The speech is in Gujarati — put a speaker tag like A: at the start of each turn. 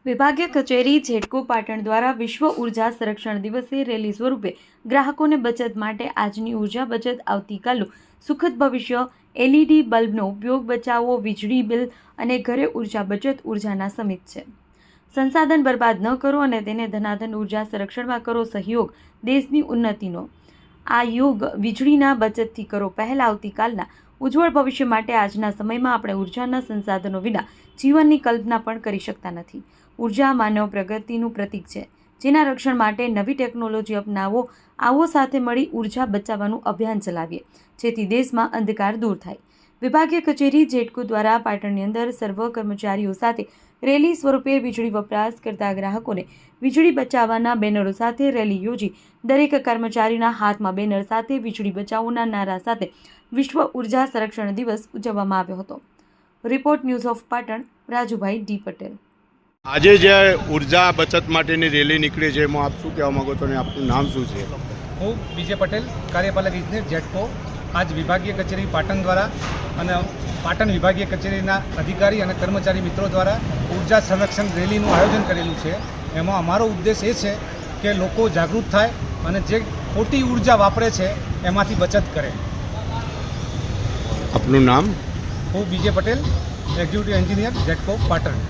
A: વિભાગીય કચેરી જેટકો પાટણ દ્વારા વિશ્વ ઉર્જા સંરક્ષણ દિવસે રેલી સ્વરૂપે ગ્રાહકોને બચત માટે આજની ઉર્જા બચત આવતીકાલનું સુખદ ભવિષ્ય એલઈડી બલ્બનો ઉપયોગ બચાવો વીજળી બિલ અને ઘરે ઉર્જા બચત ઉર્જાના સમિત છે। સંસાધન બરબાદ ન કરો અને તેને ધનાધન ઉર્જા સંરક્ષણમાં કરો સહયોગ દેશની ઉન્નતિનો આ યુગ વીજળીના બચતથી કરો પહેલ। આવતીકાલના ઉજ્જવળ ભવિષ્ય માટે આજના સમયમાં આપણે ઉર્જાના સંસાધનો વિના જીવનની કલ્પના પણ કરી શકતા નથી। ઉર્જા માનવ પ્રગતિનું પ્રતીક છે, જેના રક્ષણ માટે નવી ટેકનોલોજી અપનાવો। આવો સાથે મળી ઉર્જા બચાવવાનું અભિયાન ચલાવીએ, જેથી દેશમાં અંધકાર દૂર થાય। વિભાગીય કચેરી જેટકો દ્વારા પાટણની અંદર સર્વ કર્મચારીઓ સાથે રેલી સ્વરૂપે વીજળી વપરાશ કરતા ગ્રાહકોને વીજળી બચાવવાના બેનરો સાથે રેલી યોજી દરેક કર્મચારીના હાથમાં બેનર સાથે વીજળી બચાવોના નારા સાથે વિશ્વ ઉર્જા સંરક્ષણ દિવસ ઉજવવામાં આવ્યો હતો। Report news of Patan, Rajubhai D Patel.
B: આજે જે ઉર્જા બચત માટેની રેલી નીકળી છે એમાં આપ શું કહેવા માંગો છો અને આપનું નામ શું છે?
C: હું વિજય પટેલ, કાર્યપાલક ઇજનેર જેટકો। આજ વિભાગીય કચેરી પાટણ દ્વારા અને પાટણ વિભાગીય કચેરીના અધિકારી અને કર્મચારી મિત્રો દ્વારા ઉર્જા સંરક્ષણ રેલીનું આયોજન કરેલું છે। એમાં અમારો ઉદ્દેશ એ છે કે લોકો જાગૃત થાય અને જે ખોટી ઉર્જા વાપરે છે એમાંથી બચત કરે।
B: આપનું નામ?
C: હું વિજય પટેલ, એક્ઝિક્યુટિવ એન્જિનિયર જેટકો પાટણ।